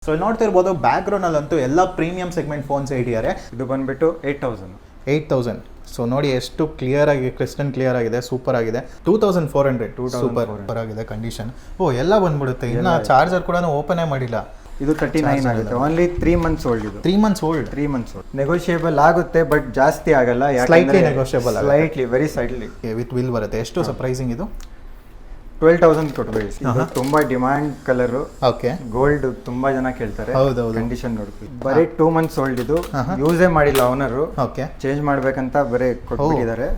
So ಇಲ್ಲಿ ನೋಡ್ತಿರ್ಬೋದು back ground ಅಲ್ಲಂತೂ ಎಲ್ಲ ಪ್ರೀಮಿಯಂ ಸೆಗ್ಮೆಂಟ್ ಫೋನ್ಸ್ ಇಟ್ಟಿದ್ದಾರೆ. ಇದು ಬಂದ್ಬಿಟ್ಟು 8000. ಸೊ ನೋಡಿ ಎಷ್ಟು ಕ್ಲಿಯರ್ ಆಗಿ ಕ್ರಿಸ್ಟನ್ ಕ್ಲಿಯರ್ ಆಗಿದೆ, ಸೂಪರ್ ಆಗಿದೆ. 2400 ಸೂಪರ್ ಆಗಿದೆ ಕಂಡೀಷನ್. ಎಲ್ಲ ಬಂದ್ಬಿಡುತ್ತೆ. ಇನ್ನು ಚಾರ್ಜರ್ ಕೂಡ ಓಪನ್ ಮಾಡಿಲ್ಲ. ಇದು 39 ಆಗುತ್ತೆ. Only 3 months old. ಇದು 3 months ಓಲ್ಡ್. ನೆಗೋಷಿಯೇಬಲ್ ಆಗುತ್ತೆ, ಬಟ್ ಜಾಸ್ತಿ ಆಗಲ್ಲ. Slightly negotiable, slightly, very slightly. With will ಬರುತ್ತೆ. ಎಷ್ಟು ಸರ್ಪ್ರೈಸಿಂಗ್ ಇದು? 12,000 ಕೊಟ್ಬೇಡಿ. ಇದು ತುಂಬಾ ಡಿಮ್ಯಾಂಡ್ ಕಲರ್. ಓಕೆ, ಗೋಲ್ಡ್ ತುಂಬಾ ಜನ ಕೇಳ್ತಾರೆ. ಹೌದೌದು. ಕಂಡೀಷನ್ ನೋಡ್ತೀವಿ. ಬರೀ 2 months ಓಲ್ಡ್. ಇದು ಯೂಸೇ ಮಾಡಿಲ್ಲ ಓನರು. ಓಕೆ, ಚೇಂಜ್ ಮಾಡ್ಬೇಕಂತ ಬರೀ ಕೊಟ್ಬಿಟ್ಟಿದ್ದಾರೆ.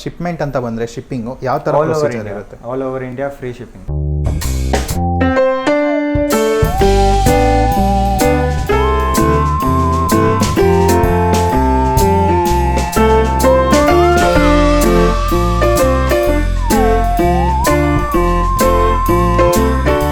ಶಿಪ್ಮೆಂಟ್ ಅಂತ ಬಂದ್ರೆ ಶಿಪ್ಪಿಂಗ್ ಯಾವ ತರ ಪ್ರೊಸೀಜರ್ ಇರುತ್ತೆ? All over India free shipping.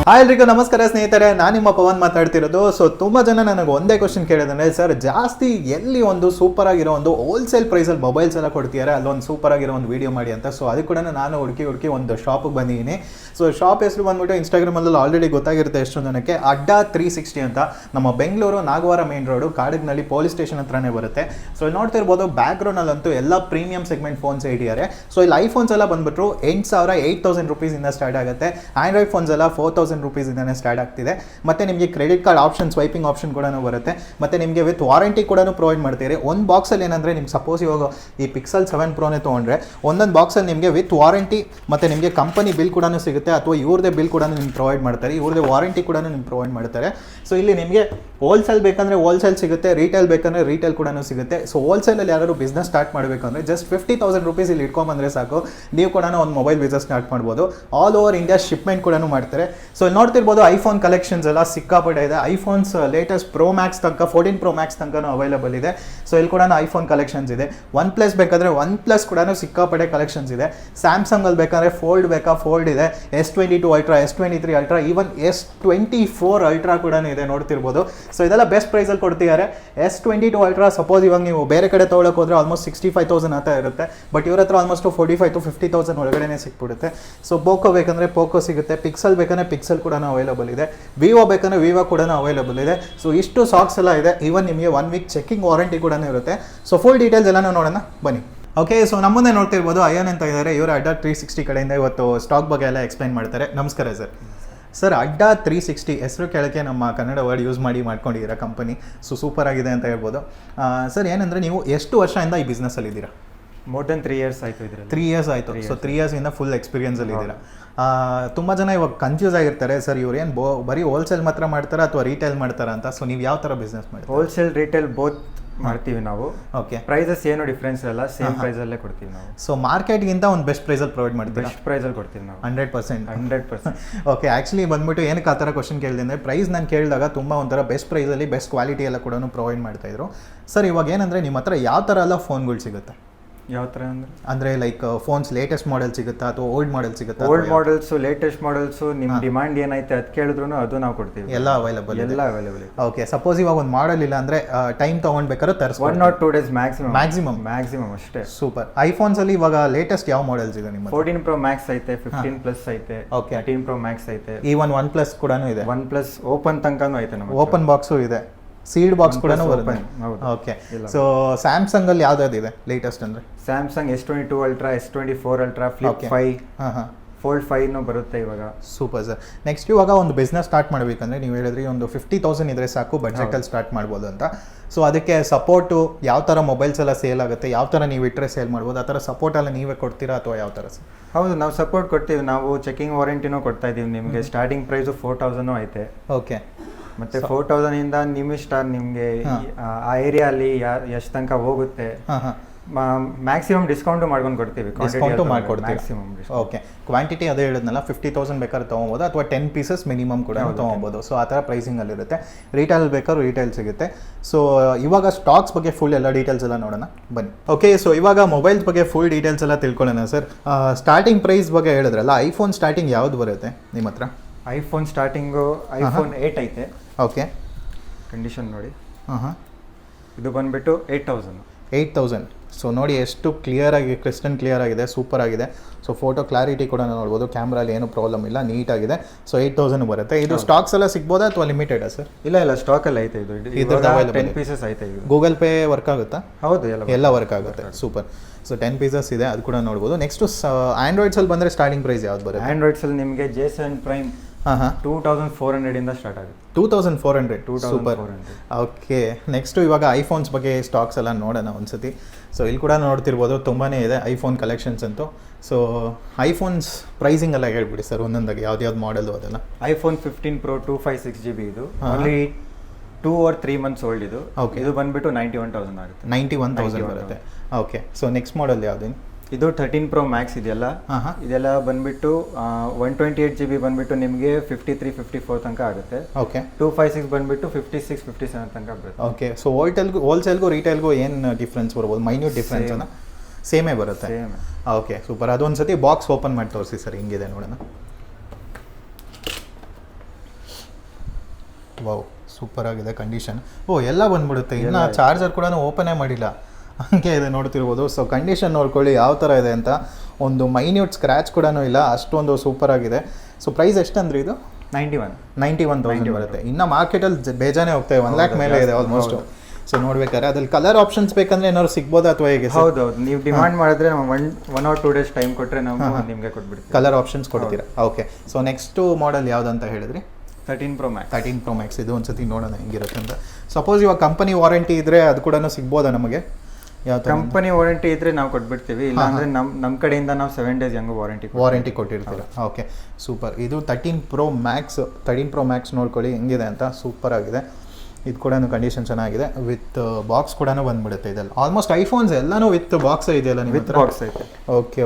Hi ಎಲ್ರಿಗೂ ನಮಸ್ಕಾರ ಸ್ನೇಹಿತರೆ, ನಾನು ನಿಮ್ಮ ಪವನ್ ಮಾತಾಡ್ತಿರೋದು. ಸೊ ತುಂಬ ಜನ ನನಗೆ ಒಂದೇ ಕ್ವಶನ್ ಕೇಳಿದ್ರೆ, ಸರ್ ಜಾಸ್ತಿ ಎಲ್ಲಿ ಒಂದು ಸೂಪರ್ ಆಗಿರೋ ಒಂದು ಹೋಲ್ಸೇಲ್ ಪ್ರೈಸಲ್ಲಿ ಮೊಬೈಲ್ಸ್ ಎಲ್ಲ ಕೊಡ್ತಿದ್ದಾರೆ, ಅಲ್ಲೊಂದು ಸೂಪರ್ ಆಗಿರೋ ಒಂದು ವೀಡಿಯೋ ಮಾಡಿ ಅಂತ. ಸೊ ಅದಕ್ಕೆ ಕೂಡ ನಾನು ಹುಡುಕಿ ಒಂದು ಶಾಪಿಗೆ ಬಂದಿದ್ದೀನಿ. ಸೊ ಶಾಪ್ ಹೆಸರು ಬಂದ್ಬಿಟ್ಟು ಇನ್ಸ್ಟಾಗ್ರಾಮಲ್ಲಿ ಆಲ್ರೆಡಿ ಗೊತ್ತಾಗಿರುತ್ತೆ ಎಷ್ಟು ಜನಕ್ಕೆ. ಅಡ್ಡ 360 ಅಂತ ನಮ್ಮ ಬೆಂಗಳೂರು ನಾಗವಾರ ಮೇನ್ ರೋಡು ಕಾಡಗ್ನಲ್ಲಿ ಪೊಲೀಸ್ ಸ್ಟೇಷನ್ ಹತ್ರನೇ ಬರುತ್ತೆ. ಸೊ ಇಲ್ಲಿ ನೋಡ್ತಿರ್ಬೋದು ಬ್ಯಾಕ್ ಗ್ರೌಂಡಲ್ಲಂತೂ ಎಲ್ಲ ಪ್ರೀಮಿಯಂ ಸೆಗ್ಮೆಂಟ್ ಫೋನ್ಸ್ ಇಟ್ಟಿದ್ದಾರೆ. ಸೊ ಇಲ್ಲಿ ಐಫೋನ್ಸ್ ಎಲ್ಲ ಬಂದ್ಬಿಟ್ಟು 8,000 ರೂಪೀಸಿಂದ ಸ್ಟಾರ್ಟ್ ಆಗುತ್ತೆ. ಆಂಡ್ರಾಯ್ಡ್ ಫೋನ್ಸ್ ಎಲ್ಲ 4,000 ರೂಪೀಸಿಂದನೇ ಸ್ಟಾರ್ಟ್ ಆಗ್ತಿದೆ. ಮತ್ತು ನಿಮಗೆ credit card option, swiping option ಕೂಡ ಬರುತ್ತೆ. ಮತ್ತು ನಿಮಗೆ ವಿತ್ ವಾರಂಟಿ ಕೂಡ ಪ್ರೊವೈಡ್ ಮಾಡ್ತೀರಿ. ಒಂದು ಬಾಕ್ಸಲ್ಲಿ ಏನಂದರೆ ನಿಮ್ಗೆ ಸಪೋಸ್ ಇವಾಗ ಈ ಪಿಕ್ಸೆಲ್ 7 ಪ್ರೋನೇ ತೊಗೊಂಡ್ರೆ ಒಂದೊಂದು ಬಾಕ್ಸಲ್ಲಿ ನಿಮಗೆ ವಿತ್ ವಾರಂಟಿ ಮತ್ತು ನಿಮಗೆ ಕಂಪನಿ ಬಿಲ್ ಕೂಡ ಸಿಗುತ್ತೆ, ಅಥವಾ ಇವ್ರದೇ ಬಿಲ್ ಕೂಡ ನಿಮ್ಗೆ ಪ್ರೊವೈಡ್ ಮಾಡ್ತಾರೆ, ಇವ್ರದೇ ವಾರಂಟಿ ಕೂಡ ನಿಮ್ಗೆ ಪ್ರೊವೈಡ್ ಮಾಡ್ತಾರೆ. ಸೊ ಇಲ್ಲಿ ನಿಮಗೆ ಹೋಲ್ಸೇಲ್ ಬೇಕಂದರೆ ಹೋಲ್ಸೇಲ್ ಸಿಗುತ್ತೆ, ರೀಟೇಲ್ ಬೇಕಂದರೆ ರೀಟೇಲ್ ಕೂಡ ಸಿಗುತ್ತೆ. ಸೊ ಹೋಲ್ಸೇಲಲ್ಲಿ ಯಾರು ಬಿಸ್ನೆಸ್ ಸ್ಟಾರ್ಟ್ ಮಾಡಬೇಕಂದ್ರೆ ಜಸ್ಟ್ 50,000 ರೂಪೀಸ್ ಇಲ್ಲಿ ಇಟ್ಕೊಂಬಂದರೆ ಸಾಕು, ನೀವು ಕೂಡ ಒಂದು ಮೊಬೈಲ್ ಬಿಸ್ನೆಸ್ ಸ್ಟಾರ್ಟ್ ಮಾಡ್ಬೋದು. ಆಲ್ ಓವರ್ ಇಂಡಿಯಾ ಶಿಪ್ಮೆಂಟ್ ಕೂಡ ಮಾಡ್ತಾರೆ. ಸೊ ಇಲ್ಲಿ ನೋಡ್ತಿರ್ಬೋದು ಐಫೋನ್ ಕಲೆಕ್ಷನ್ಸ್ ಎಲ್ಲ ಸಿಕ್ಕಾಪಟ್ಟೆ ಇದೆ. ಐಫೋನ್ಸ್ ಲೇಟೆಸ್ಟ್ ಪ್ರೋ ಮ್ಯಾಕ್ಸ್ ತನಕ 14 Pro Max ತನಕ ಅವೈಲೇಬಲ್ ಇದೆ. ಸೊ ಇಲ್ಲಿ ಕೂಡ ಐಫೋನ್ ಕಲೆಕ್ಷನ್ಸ್ ಇದೆ. ಒನ್ ಪ್ಲಸ್ ಬೇಕಾದರೆ ಒನ್ ಪ್ಲಸ್ ಕೂಡ ಸಿಕ್ಕಾಪಟ್ಟೆ ಕಲೆಕ್ಷನ್ಸ್ ಇದೆ. ಸ್ಯಾಮ್ಸಂಗಲ್ಲಿ ಬೇಕಾದರೆ ಫೋಲ್ಡ್ ಬೇಕಾ ಫೋಲ್ಡ್ ಇದೆ, S22 Ultra, S23 Ultra, even S24 Ultra ಕೂಡ ಇದೆ ನೋಡ್ತಿರ್ಬೋದು. ಸೊ ಇದೆಲ್ಲ ಬೆಸ್ಟ್ ಪ್ರೈಸಲ್ಲಿ ಕೊಡ್ತಿದ್ದಾರೆ. S22 Ultra ಸಪೋಸ್ ಇವಾಗ ನೀವು ಬೇರೆ ಕಡೆ ತೊಗೊಳಕ್ಕೆ ಹೋದರೆ ಆಲ್ಮೋಸ್ಟ್ 65,000 ಅಂತ ಇರುತ್ತೆ, ಬಟ್ ಇವ್ರ ಹತ್ರ ಆಲ್ಮೋಸ್ಟ್ 45,000 to 50,000 ಒಳಗಡೆ ಸಿಕ್ಬಿಡುತ್ತೆ. ಸೊ ಪೋಕೋ ಬೇಕಂದರೆ ಪೋಕೋ ಸಿಗುತ್ತೆ, ಪಿಕ್ಸೆಲ್ ಬೇಕಂದರೆ ಪಿಕ್ಸೆಲ್ ಕೂಡ ಅವೈಲೇಬಲ್ ಇದೆ, ವಿವೋ ಬೇಕಂದರೆ ವಿವೋ ಕೂಡ ಅವೈಲೇಬಲ್ ಇದೆ. ಸೊ ಇಷ್ಟು ಸಾಕ್ಸ್ ಎಲ್ಲ ಇದೆ. ಈವನ್ ನಿಮಗೆ 1 week ಚೆಕಿಂಗ್ ವಾರಂಟಿ ಕೂಡ ಇರುತ್ತೆ. ಸೊ ಫುಲ್ ಡೀಟೇಲ್ಸ್ ಎಲ್ಲ ನೋಡೋಣ ಬನ್ನಿ. ಓಕೆ, ಸೊ ನಮ್ಮನ್ನೇ ನೋಡ್ತಿರ್ಬೋದು ಅಯ್ಯನ್ ಅಂತ ಇದ್ದಾರೆ. ಇವರು ಅಡ್ಡ 360 ಕಡೆಯಿಂದ ಇವತ್ತು ಸ್ಟಾಕ್ ಬಗ್ಗೆ ಎಲ್ಲ ಎಕ್ಸ್ಪ್ಲೈನ್ ಮಾಡ್ತಾರೆ. ನಮಸ್ಕಾರ ಸರ್. ಸರ್ ಅಡ್ಡ 360 ಹೆಸರು ಕೇಳೋಕ್ಕೆ ನಮ್ಮ ಕನ್ನಡ ವರ್ಡ್ ಯೂಸ್ ಮಾಡ್ಕೊಂಡಿದ್ದೀರಾ ಕಂಪನಿ. ಸೊ ಸೂಪರ್ ಆಗಿದೆ ಅಂತ ಹೇಳ್ಬೋದು. ಸರ್ ಏನಂದರೆ ನೀವು ಎಷ್ಟು ವರ್ಷದಿಂದ ಈ ಬಿಸ್ನೆಸ್ಸಲ್ಲಿ ಇದ್ದೀರಾ? ಮೋರ್ ದೆನ್ 3 years ಆಯಿತು. ಇದರಲ್ಲಿ 3 years ಆಯಿತು. ಸೊ 3 yearsಯಿಂದ ಫುಲ್ ಎಕ್ಸ್ಪೀರಿಯನ್ಸಲ್ಲಿ ಇದ್ದೀರಾ. ತುಂಬ ಜನ ಇವಾಗ ಕನ್ಫ್ಯೂಸ್ ಆಗಿರ್ತಾರೆ, ಸರ್ ಇವ್ರು ಏನು ಬರೀ ಹೋಲ್ಸೇಲ್ ಮಾತ್ರ ಮಾಡ್ತಾರಾ ಅಥವಾ ರೀಟೇಲ್ ಮಾಡ್ತಾರಾ ಅಂತ. ಸೊ ನೀವು ಯಾವ ಥರ ಬಿಸ್ನೆಸ್ ಮಾಡಿ? ಹೋಲ್ಸೇಲ್ ರಿಟೇಲ್ ಬೋತ್ ಮಾಡ್ತೀವಿ ನಾವು. ಓಕೆ, ಪ್ರೈಸಸ್ ಏನು ಡಿಫ್ರೆನ್ಸ್ ಇರಲ್ಲ, ಸೇಮ್ ಪ್ರೈಸಲ್ಲೇ ಕೊಡ್ತೀವಿ ನಾವು. ಸೊ ಮಾರ್ಕೆಟ್ಗಿಂತ ಒಂದು ಬೆಸ್ಟ್ ಪ್ರೈಸಲ್ಲಿ ಪ್ರೊವೈಡ್ ಮಾಡ್ತೀವಿ. ಬೆಸ್ಟ್ ಪ್ರೈಸಲ್ಲಿ ಕೊಡ್ತೀವಿ ನಾವು 100%. ಓಕೆ, ಆ್ಯಕ್ಚುಲಿ ಬಂದ್ಬಿಟ್ಟು ಏನಕ್ಕೆ ಆ ಥರ ಕ್ವಶನ್ ಕೇಳಿದೆ ಅಂದರೆ, ಪ್ರೈಸ್ ನಾನು ಕೇಳಿದಾಗ ತುಂಬ ಒಂಥರ ಬೆಸ್ಟ್ ಪ್ರೈಸಲ್ಲಿ ಬೆಸ್ಟ್ ಕ್ವಾಲಿಟಿ ಎಲ್ಲ ಕೂಡ ಪ್ರೊವೈಡ್ ಮಾಡ್ತಾಯಿದ್ರು. ಸರ್ ಇವಾಗ ಏನಂದರೆ ನಿಮ್ಮ ಹತ್ರ ಯಾವ ಥರ ಎಲ್ಲ ಫೋನ್ಗಳು ಸಿಗುತ್ತೆ? ಯಾವ ಥರ ಅಂದರೆ ಲೈಕ್ ಫೋನ್ಸ್ ಲೇಟೆಸ್ಟ್ ಮಾಡೆಲ್ ಸಿಗುತ್ತಾ ಅಥವಾ ಓಲ್ಡ್ ಮಾಡೆಲ್ ಸಿಗುತ್ತಾ? ಓಲ್ಡ್ ಮಾಡೆಲ್ಸು, ಲೇಟೆಸ್ಟ್ ಮಾಡೆಲ್ಸು, ನಿಮ್ಮ ಡಿಮಾಂಡ್ ಏನೈತೆ ಅದು ಕೇಳಿದ್ರು ಅದು ನಾವು ಕೊಡ್ತೀವಿ. ಎಲ್ಲ ಅವೈಲೇಬಲ್ ಅವೈಲೇಬಲ್. ಓಕೆ, ಸಪೋಸ್ ಇವಾಗ ಒಂದು ಮಾಡಲ್ ಇಲ್ಲ ಅಂದರೆ ಟೈಮ್ ತೊಗೊಂಡ್ಬೇಕಾದ್ರೆ ತರಿಸ್ಬೋದು. 1 or 2 days ಮ್ಯಾಕ್ಸಿಮಮ್ ಅಷ್ಟೇ. ಸೂಪರ್. ಐಫೋನ್ಸಲ್ಲಿ ಇವಾಗ ಲೇಟೆಸ್ಟ್ ಯಾವ ಮಾಡೆಲ್ಸ್ ಇದೆ ನಿಮ್ಮ? 14 Pro Max ಐತೆ, 15 Plus ಐತೆ, ಓಕೆ, 13 Pro Max ಐತೆ, ಈವನ್ ಒನ್ ಪ್ಲಸ್ ಕೂಡ ಇದೆ. ಒನ್ ಪ್ಲಸ್ ಓಪನ್ ತನಕನೂ ಐತೆ ನಮ್ಮ. ಓಪನ್ ಬಾಕ್ಸು ಇದೆ, ಸೀಡ್ ಬಾಕ್ಸ್ ಕೂಡ ಬರುತ್ತೆ. ಓಕೆ, ಸೊ ಸ್ಯಾಮ್ಸಂಗ್ ಅಲ್ಲಿ ಯಾವ್ದಾವ್ದು ಲೇಟೆಸ್ಟ್ ಅಂದರೆ? Samsung S22 Ultra, S24 Ultra, Flip 5, Fold 5 ಬರುತ್ತೆ ಇವಾಗ. Super sir. ನೆಕ್ಸ್ಟ್ ಇವಾಗ ಒಂದು ಬಿಸ್ನೆಸ್ ಸ್ಟಾರ್ಟ್ ಮಾಡಬೇಕಂದ್ರೆ ನೀವು ಹೇಳಿದ್ರಿ ಒಂದು 50,000 ಇದ್ರೆ ಸಾಕು ಬಡ್ಜೆಟಲ್ಲಿ ಸ್ಟಾರ್ಟ್ ಮಾಡ್ಬೋದು ಅಂತ. ಸೊ ಅದಕ್ಕೆ ಸಪೋರ್ಟು ಯಾವ ಥರ ಮೊಬೈಲ್ಸ್ ಎಲ್ಲ ಸೇಲ್ ಆಗುತ್ತೆ, ಯಾವ ಥರ ನೀವು ಇಟ್ಟರೆ ಸೇಲ್ ಮಾಡ್ಬೋದು, ಆ ಥರ ಸಪೋರ್ಟ್ ಎಲ್ಲ ನೀವೇ ಕೊಡ್ತೀರಾ ಅಥವಾ ಯಾವ ಥರ ಸರ್? ಹೌದು, ನಾವು ಸಪೋರ್ಟ್ ಕೊಡ್ತೀವಿ. ನಾವು ಚೆಕಿಂಗ್ ವಾರಂಟಿನೂ ಕೊಡ್ತಾ ಇದ್ದೀವಿ ನಿಮಗೆ. ಸ್ಟಾರ್ಟಿಂಗ್ ಪ್ರೈಸು 4,000 ಐತೆ. ಓಕೆ, ಮತ್ತೆ 4,000 ನಿಮಿಷ್ಟ ನಿಮಗೆ ಆ ಏರಿಯಾ ಅಲ್ಲಿ ಎಷ್ಟು ತನಕ ಹೋಗುತ್ತೆ, ಮ್ಯಾಕ್ಸಿಮಮ್ ಡಿಸ್ಕೌಂಟ್ ಮಾಡ್ಕೊಂಡು ಕೊಡ್ತೀವಿ. ಮ್ಯಾಕ್ಸಿಮಮ್. ಓಕೆ, ಕ್ವಾಂಟಿಟಿ ಅದೇ ಹೇಳಿದ್ನಲ್ಲ, 50,000 ಬೇಕಾದ್ರೆ ತೊಗೊಬೋದು ಅಥವಾ 10 pieces ಮಿನಿಮಮ್ ಕೂಡ ತೊಗೊಬೋದು. ಸೊ ಆ ಥರ ಪ್ರೈಸಿಂಗಲ್ಲಿರುತ್ತೆ. ರೀಟೇಲ್ ಬೇಕಾದ್ರೂ ರೀಟೇಲ್ ಸಿಗುತ್ತೆ. ಸೊ ಇವಾಗ ಸ್ಟಾಕ್ಸ್ ಬಗ್ಗೆ ಫುಲ್ ಎಲ್ಲ ಡೀಟೇಲ್ಸ್ ಎಲ್ಲ ನೋಡೋಣ ಬನ್ನಿ. ಓಕೆ, ಸೊ ಇವಾಗ ಮೊಬೈಲ್ಸ್ ಬಗ್ಗೆ ಫುಲ್ ಡೀಟೇಲ್ಸ್ ಎಲ್ಲ ತಿಳ್ಕೊಳ್ಳೋಣ ಸರ್. ಸ್ಟಾರ್ಟಿಂಗ್ ಪ್ರೈಸ್ ಬಗ್ಗೆ ಹೇಳಿದ್ರಲ್ಲ, ಐಫೋನ್ ಸ್ಟಾರ್ಟಿಂಗ್ ಯಾವ್ದು ಬರುತ್ತೆ ನಿಮ್ಮ ಹತ್ರ? ಐಫೋನ್ ಸ್ಟಾರ್ಟಿಂಗು iPhone 8 ಐತೆ. ಓಕೆ, ಕಂಡೀಷನ್ ನೋಡಿ. ಇದು ಬಂದ್ಬಿಟ್ಟು 8,000. 8000. ಸೊ ನೋಡಿ ಎಷ್ಟು ಕ್ಲಿಯರಾಗಿ ಕ್ರಿಸ್ಟನ್ ಕ್ಲಿಯರ್ ಆಗಿದೆ, ಸೂಪರ್ ಆಗಿದೆ. ಸೊ ಫೋಟೋ ಕ್ಲಾರಿಟಿ ಕೂಡ ನೋಡ್ಬೋದು, ಕ್ಯಾಮ್ರಲ್ಲಿ ಏನು ಪ್ರಾಬ್ಲಮ್ ಇಲ್ಲ, ನೀಟಾಗಿದೆ. ಸೊ 8000 ಬರುತ್ತೆ. ಇದು ಸ್ಟಾಕ್ಸ್ ಎಲ್ಲ ಸಿಗ್ಬೋದಾ ಅಥವಾ ಲಿಮಿಟೆಡಾ ಸರ್? ಇಲ್ಲ ಸ್ಟಾಕಲ್ಲಿ ಐತೆ ಇದು. ಇದ್ರದ್ದು available 10 ಪೀಸಸ್ ಐತೆ ಇದು. ಗೂಗಲ್ ಪೇ ವರ್ಕ್ ಆಗುತ್ತಾ? ಹೌದು, ಎಲ್ಲ ವರ್ಕ್ ಆಗುತ್ತೆ. ಸೂಪರ್. ಸೊ 10 ಪೀಸಸ್ ಇದೆ, ಅದು ಕೂಡ ನೋಡ್ಬೋದು. ನೆಕ್ಸ್ಟು ಆ್ಯಂಡ್ರಾಯ್ಡ್ಸಲ್ಲಿ ಬಂದರೆ ಸ್ಟಾರ್ಟಿಂಗ್ ಪ್ರೈಸ್ ಯಾವ್ದು ಬರುತ್ತೆ? ಆ್ಯಂಡ್ರಾಯ್ಡ್ಸಲ್ಲಿ ನಿಮಗೆ J7 Prime 2400 ಇಂದ ಸ್ಟಾರ್ಟ್ ಆಗುತ್ತೆ. 2400. ಸೂಪರ್. ಓಕೆ, ನೆಕ್ಸ್ಟು ಇವಾಗ ಐಫೋನ್ಸ್ ಬಗ್ಗೆ ಸ್ಟಾಕ್ಸ್ ಎಲ್ಲ ನೋಡೋಣ ಒಂದ್ಸತಿ. ಸೊ ಇಲ್ಲಿ ಕೂಡ ನೋಡ್ತಿರ್ಬೋದು, ತುಂಬಾ ಇದೆ ಐಫೋನ್ ಕಲೆಕ್ಷನ್ಸ್ ಅಂತೂ. ಸೊ ಐಫೋನ್ಸ್ ಪ್ರೈಸಿಂಗ್ ಎಲ್ಲ ಹೇಳ್ಬಿಡಿ ಸರ್ ಒಂದೊಂದಾಗಿ, ಯಾವ್ದು ಮಾಡೆಲು ಅದೆಲ್ಲ. iPhone 15 Pro 256GB ಇದು ಓನ್ಲಿ 2 or 3 months ಓಲ್ಡ್ ಇದು. Okay. ಇದು ಬಂದ್ಬಿಟ್ಟು 91,000 ಆಗುತ್ತೆ. 91,000 ಬರುತ್ತೆ. ಓಕೆ, ಸೊ ನೆಕ್ಸ್ಟ್ ಮಾಡೆಲ್ ಯಾವುದೇನು? ಇದು 13 Pro Max ಇದೆಯಲ್ಲ, ಇದೆಲ್ಲ ಬಂದ್ಬಿಟ್ಟು 128GB ಬಂದ್ಬಿಟ್ಟು ನಿಮಗೆ 53-54 ತನಕ ಆಗುತ್ತೆ. ಓಕೆ. 256 ಬಂದ್ಬಿಟ್ಟು 56-57 ತನಕ ಬರುತ್ತೆ. ಓಕೆ, ಸೊ ಹೋಲ್ಸೇಲ್ಗೂ ರಿಟೇಲ್ಗೂ ಏನು ಡಿಫ್ರೆನ್ಸ್ ಬರ್ಬೋದು? ಮೈನ್ಯೂಟ್ ಡಿಫ್ರೆನ್ಸ್ ಅನ್ನ? ಸೇಮೇ ಬರುತ್ತೆ. Okay, super. ಅದೊಂದು ಸತಿ ಬಾಕ್ಸ್ ಓಪನ್ ಮಾಡಿ ತೋರಿಸಿ ಸರ್, ಹಿಂಗಿದೆ ನೋಡೋಣ. ವಾವ್, ಸೂಪರ್ ಆಗಿದೆ ಕಂಡೀಷನ್. ಎಲ್ಲ ಬಂದ್ಬಿಡುತ್ತೆ. ಇನ್ನು ಚಾರ್ಜರ್ ಕೂಡ ಓಪನೇ ಮಾಡಿಲ್ಲ, ಹಂಗೆ ಇದೆ ನೋಡ್ತಿರ್ಬೋದು. ಸೊ ಕಂಡೀಷನ್ ನೋಡ್ಕೊಳ್ಳಿ ಯಾವ ಥರ ಇದೆ ಅಂತ. ಒಂದು ಮೈನ್ಯೂಟ್ ಸ್ಕ್ರ್ಯಾಚ್ ಕೂಡ ಇಲ್ಲ, ಅಷ್ಟೊಂದು ಸೂಪರ್ ಆಗಿದೆ. ಸೊ ಪ್ರೈಸ್ ಎಷ್ಟಂದ್ರೆ ಇದು? 91,000 ಬರುತ್ತೆ. ಇನ್ನು ಮಾರ್ಕೆಟಲ್ಲಿ ಬೇಜಾನೇ ಹೋಗ್ತೇವೆ, 1 lakh ಮೇಲೆ ಇದೆ ಆಲ್ಮೋಸ್ಟ್. ಸೊ ನೋಡ್ಬೇಕಾದ್ರೆ ಅದ್ರಲ್ಲಿ ಕಲರ್ ಆಪ್ಷನ್ಸ್ ಬೇಕಂದ್ರೆ ಏನಾದ್ರು ಸಿಗ್ಬೋದಾ ಅಥವಾ ಹೇಗೆ? ಹೌದು, ನೀವು ಡಿಮಾಂಡ್ ಮಾಡಿದ್ರೆ ನಾವು 1 or 2 days ಟೈಮ್ ಕೊಟ್ಟರೆ ನಾವು ನಿಮಗೆ ಕೊಟ್ಬಿಡ್ತೀವಿ. ಕಲರ್ ಆಪ್ಷನ್ಸ್ ಕೊಡ್ತೀರಾ? ಓಕೆ. ಸೊ ನೆಕ್ಸ್ಟ್ ಮಾಡೆಲ್ ಯಾವ್ದಂತ ಹೇಳಿದ್ರಿ? 13 Pro Max. 13 Pro Max. ಇದು ಒಂದ್ಸತಿ ನೋಡೋಣ ಹೆಂಗಿರುತ್ತೆ ಅಂತ. ಸಪೋಸ್ ಇವಾಗ ಕಂಪನಿ ವಾರಂಟಿ ಇದ್ರೆ ಅದು ಕೂಡ ಸಿಗ್ಬೋದಾ ನಮಗೆ? ಯಾವ ಕಂಪನಿ ವಾರಂಟಿ ಇದ್ರೆ ನಾವು ಕೊಟ್ಬಿಡ್ತೀವಿ, ಇಲ್ಲ ಅಂದ್ರೆ ನಮ್ಮ ಕಡೆಯಿಂದ ನಾವು 7 days ಹೆಂಗೋ ವಾರಂಟಿ ಕೊಟ್ಟಿರ್ತೀರಾ? Okay, super. ಇದು 13 Pro Max ನೋಡ್ಕೊಳ್ಳಿ ಹೆಂಗಿದೆ ಅಂತ, ಸೂಪರ್ ಆಗಿದೆ. ಇದು ಕೂಡ ಕಂಡೀಷನ್ ಚೆನ್ನಾಗಿದೆ, ವಿತ್ ಬಾಕ್ಸ್ ಕೂಡ ಬಂದ್ಬಿಡುತ್ತೆ. ಇದೆಲ್ಲ ಆಲ್ಮೋಸ್ಟ್ ಐಫೋನ್ಸ್ ಎಲ್ಲನೂ ವಿತ್ ಬಾಕ್ಸ್ ಇದೆಯಲ್ಲ ನಿಮ್ಮ ಹತ್ರ? ಬಾಕ್ಸ್ ಐತೆ.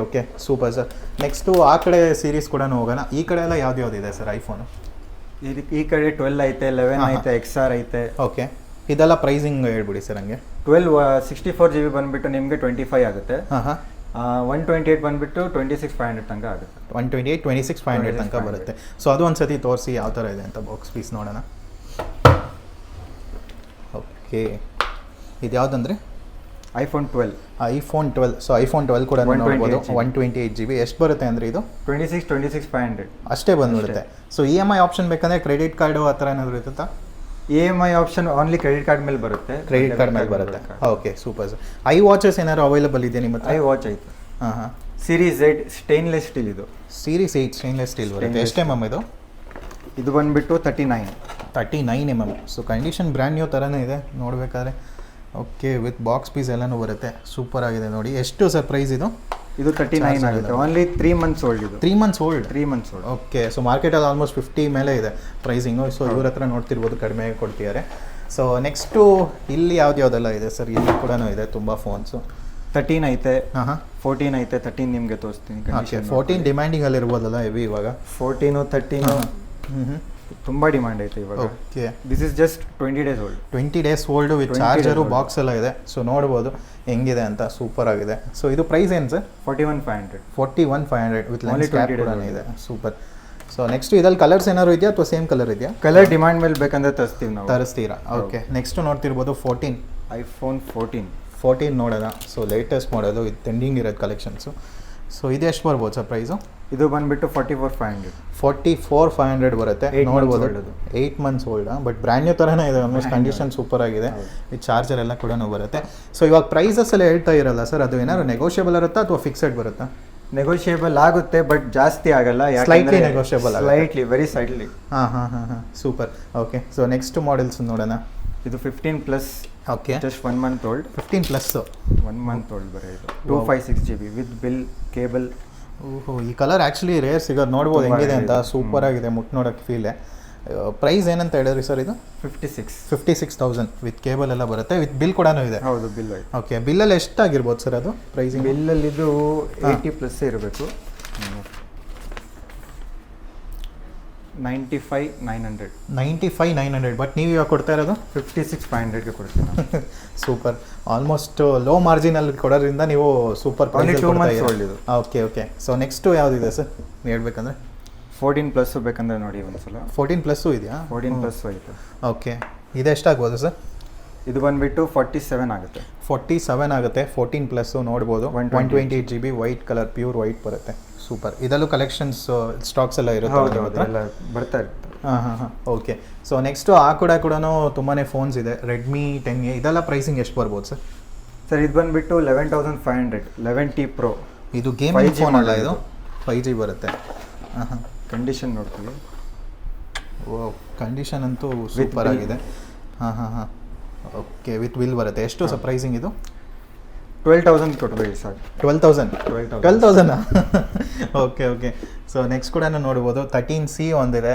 Okay, super sir. ನೆಕ್ಸ್ಟು ಆ ಕಡೆ ಸೀರೀಸ್ ಕೂಡ ಹೋಗೋಣ. ಈ ಕಡೆ ಎಲ್ಲ ಯಾವ್ದು ಸರ್ ಐಫೋನು? ಈ ಕಡೆ 12 ಐತೆ, 11 ಐತೆ, XR ಐತೆ. ಓಕೆ, ಇದೆಲ್ಲ ಪ್ರೈಸಿಂಗ್ ಹೇಳ್ಬಿಡಿ ಸರ್ ಹಂಗೆ. 12 64GB ಬಂದ್ಬಿಟ್ಟು ನಿಮಗೆ 25 ಆಗುತ್ತೆ. 128 ಬಂದ್ಬಿಟ್ಟು 26,500 ತನಕ ಆಗುತ್ತೆ. 128 26,500 ತನಕ ಬರುತ್ತೆ. ಸೊ ಅದು ಒಂದ್ಸತಿ ತೋರಿಸಿ ಯಾವ ಥರ ಇದೆ ಅಂತ ಬಾಕ್ಸ್ ಪೀಸ್ ನೋಡೋಣ. ಓಕೆ, ಇದು ಯಾವುದಂದ್ರೆ? iPhone 12. ಸೊ iPhone 12 ಕೂಡ ನೋಡ್ಬೋದು. 128GB. ಎಷ್ಟು ಬರುತ್ತೆ ಅಂದರೆ ಇದು? 26,500 ಅಷ್ಟೇ ಬಂದ್ಬಿಡುತ್ತೆ. ಸೊ EMI ಆಪ್ಷನ್ ಬೇಕಂದ್ರೆ ಕ್ರೆಡಿಟ್ ಕಾರ್ಡು ಆ ಥರ ಏನಾದರೂ ಇರುತ್ತಾ? EMI option only credit card ಮೇಲೆ ಬರುತ್ತೆ. ಕ್ರೆಡಿಟ್ ಕಾರ್ಡ್ ಮೇಲೆ ಬರುತ್ತೆ. Okay, super sir. I watches ಏನಾದ್ರು ಅವೈಲೇಬಲ್ ಇದೆ ನಿಮ್ಮ ಹತ್ರ? ಐ ವಾಚ್ ಐತೆ. Series 8 ಸ್ಟೇನ್ಲೆಸ್ ಸ್ಟೀಲ್ ಇದು. Series 8 ಸ್ಟೇನ್ಲೆಸ್ ಸ್ಟೀಲ್ ಬರುತ್ತೆ. ಎಷ್ಟು mm ಇದು? ಇದು ಬಂದ್ಬಿಟ್ಟು 39 mm. So condition brand new ಥರನೇ ಇದೆ ನೋಡಬೇಕಾದ್ರೆ. ಓಕೆ, ವಿತ್ ಬಾಕ್ಸ್ ಪೀಸ್ ಎಲ್ಲನೂ ಬರುತ್ತೆ, ಸೂಪರ್ ಆಗಿದೆ ನೋಡಿ. ಎಷ್ಟು ಸರ್ ಪ್ರೈಸ್ ಇದು? ಇದು 39 ಆಗುತ್ತೆ. ಓನ್ಲಿ 3 months ಓಲ್ಡ್ ಇದು. 3 months old? 3 months old. Okay, so ಮಾರ್ಕೆಟಲ್ಲಿ ಆಲ್ಮೋಸ್ಟ್ 50 ಮೇಲೆ ಇದೆ ಪ್ರೈಸಿಂಗು. ಸೊ ಇವ್ರ ಹತ್ರ ನೋಡ್ತಿರ್ಬೋದು, ಕಡಿಮೆ ಕೊಡ್ತಿದ್ದಾರೆ. ಸೊ ನೆಕ್ಸ್ಟು ಇಲ್ಲಿ ಯಾವುದೆಲ್ಲ ಇದೆ ಸರ್? ಇಲ್ಲಿ ಕೂಡ ಇದೆ ತುಂಬ ಫೋನ್ಸು. 13 ಐತೆ, 14 ಐತೆ. 13 ನಿಮಗೆ ತೋರಿಸ್ತೀನಿ. 14 ಡಿಮ್ಯಾಂಡಿಂಗಲ್ಲಿ ಇರ್ಬೋದಲ್ಲ ಹೆವಿ ಇವಾಗ? 14 13 ತುಂಬ ಡಿಮ್ಯಾಂಡ್ ಐತೆ ಇವಾಗ. Okay, this is just 20 days old. 20 days old with charger box ಎಲ್ಲ ಇದೆ. ಸೊ ನೋಡ್ಬೋದು ಹೆಂಗಿದೆ ಅಂತ, ಸೂಪರ್ ಆಗಿದೆ. ಸೊ ಇದು ಪ್ರೈಸ್ ಏನು ಸರ್? 41,500 ವಿತ್ ಲೆನ್ಸ್ ಕ್ಯಾಪ್ ಕೂಡ ಇದೆ, ಸೂಪರ್. ಸೊ ನೆಕ್ಸ್ಟ್ ಇದ್ರಲ್ಲಿ ಕಲರ್ಸ್ ಏನಾದ್ರು ಇದೆಯಾ ಅಥವಾ ಸೇಮ್ ಕಲರ್ ಇದೆಯಾ? ಕಲರ್ ಡಿಮ್ಯಾಂಡ್ ಮೇಲೆ ಬೇಕಂದ್ರೆ ತರಿಸ್ತೀರಾ? ಓಕೆ, ನೆಕ್ಸ್ಟ್ ನೋಡ್ತಿರ್ಬೋದು 14 iPhone 14 ನೋಡೋಣ. ಸೊ ಲೇಟೆಸ್ಟ್ ಮಾಡೋದು ಇದು ಟ್ರೆಂಡಿಂಗ್ ಇರೋದು ಕಲೆಕ್ಷನ್ಸು. ಸೊ ಇದು ಎಷ್ಟು ಬರ್ಬೋದು ಸರ್ ಪ್ರೈಸು? ಇದು ಬಂದ್ಬಿಟ್ಟು 44,500 ಬರುತ್ತೆ. ನೋಡ್ಬೋದು 8 months old, but brand new ಥರನೇ ಇದೆ. ಆಲ್ಮೋಸ್ಟ್ ಕಂಡೀಷನ್ ಸೂಪರ್ ಆಗಿದೆ, ವಿತ್ ಚಾರ್ಜರ್ ಎಲ್ಲ ಕೂಡ ಬರುತ್ತೆ. ಸೊ ಇವಾಗ ಪ್ರೈಸಸ್ ಎಲ್ಲ ಹೇಳ್ತಾ ಇರಲ್ಲ ಸರ್, ಅದು ಏನಾದ್ರು ನೆಗೋಷಿಯಬಲ್ ಇರುತ್ತಾ ಅಥವಾ ಫಿಕ್ಸೆಡ್ ಬರುತ್ತಾ? ನೆಗೋಷಿಯೇಬಲ್ ಆಗುತ್ತೆ, ಬಟ್ ಜಾಸ್ತಿ ಆಗಲ್ಲ. Slightly negotiable, very slightly. Super. Okay, so next models ನೋಡೋಣ. ಇದು 15+. Okay, just 1 month old. 15+. 1 month old ಬರೀ ಇದು. 256GB with bill cable. ಓಹೋ, ಈ ಕಲರ್ ಆ್ಯಕ್ಚುಲಿ ರೇರ್ ಸಿಗೋದು. ನೋಡ್ಬೋದು ಹೆಂಗಿದೆ ಅಂತ, ಸೂಪರ್ ಆಗಿದೆ, ಮುಟ್ಟು ನೋಡೋಕ್ಕೆ ಫೀಲೆ. ಪ್ರೈಸ್ ಏನಂತ ಹೇಳಿದ್ರಿ ಸರ್ ಇದು? 56,000 ವಿತ್ ಕೇಬಲ್ ಎಲ್ಲ ಬರುತ್ತೆ, ವಿತ್ ಬಿಲ್ ಕೂಡ ಇದೆ. ಹೌದು, ಬಿಲ್. ಓಕೆ, ಬಿಲ್ಲಲ್ಲಿ ಎಷ್ಟಾಗಿರ್ಬೋದು ಸರ್ ಅದು ಪ್ರೈಸಿಂಗ್? ಬಿಲ್ಲಲ್ಲಿ ಇದು 80+ ಇರಬೇಕು. 95,900. ಬಟ್ ನೀವು ಇವಾಗ ಕೊಡ್ತಾ ಇರೋದು 56,500ಗೆ ಕೊಡ್ತೀವಿ ನಾವು. ಸೂಪರ್. ಆಲ್ಮೋಸ್ಟ್ ಲೋ ಮಾರ್ಜಿನಲ್ಲಿ ಕೊಡೋದ್ರಿಂದ ನೀವು super price. Okay. So next ಯಾವುದಿದೆ ಸರ್ ಹೇಳ್ಬೇಕಂದ್ರೆ? 14+ ಬೇಕಂದ್ರೆ ನೋಡಿ ಒಂದ್ಸಲ. 14+ ಇದೆಯಾ? 14+ ಐತೆ. ಓಕೆ, ಇದು ಎಷ್ಟಾಗ್ಬೋದು ಸರ್? ಇದು ಬಂದುಬಿಟ್ಟು 47 ಆಗುತ್ತೆ. 47 ಆಗುತ್ತೆ. 14 ಪ್ಲಸ್ಸು ನೋಡ್ಬೋದು. 128 GB white colour, pure white ಬರುತ್ತೆ. ಸೂಪರ್. ಇದರಲ್ಲೂ ಕಲೆಕ್ಷನ್ಸ್ ಸ್ಟಾಕ್ಸ್ ಎಲ್ಲ ಇರುತ್ತೆ. ಎಲ್ಲ ಬರ್ತಾ ಇರುತ್ತೆ. ಹಾಂ. ಓಕೆ. ಸೊ ನೆಕ್ಸ್ಟು ಆ ಕೂಡ ತುಂಬಾ ಫೋನ್ಸ್ ಇದೆ. ರೆಡ್ಮಿ 10A ಇದೆಲ್ಲ ಪ್ರೈಸಿಂಗ್ ಎಷ್ಟು ಬರ್ಬೋದು ಸರ್? ಸರ್ ಇದು ಬಂದುಬಿಟ್ಟು 11,500 11T Pro. ಇದು ಗೇಮಿಂಗ್ ಫೋನ್ ಅಲ್ಲ, ಇದು 5G ಬರುತ್ತೆ. ಹಾಂ. ಕಂಡೀಷನ್ ನೋಡ್ತೀವಿ. ಓ, ಕಂಡೀಷನ್ ಅಂತೂ ಸೂಪರ್ ಆಗಿದೆ. ಹಾಂ. ಓಕೆ, ವಿತ್ ಬಿಲ್ ಬರುತ್ತೆ. ಎಷ್ಟು ಸರ್ ಪ್ರೈಸಿಂಗ್ ಇದು? 12,000 ಕೊಟ್ಬಿಡಿ ಸರ್. 12,000 ಓಕೆ. ಸೊ ನೆಕ್ಸ್ಟ್ ಕೂಡ ನೋಡ್ಬೋದು 13C ಒಂದಿದೆ.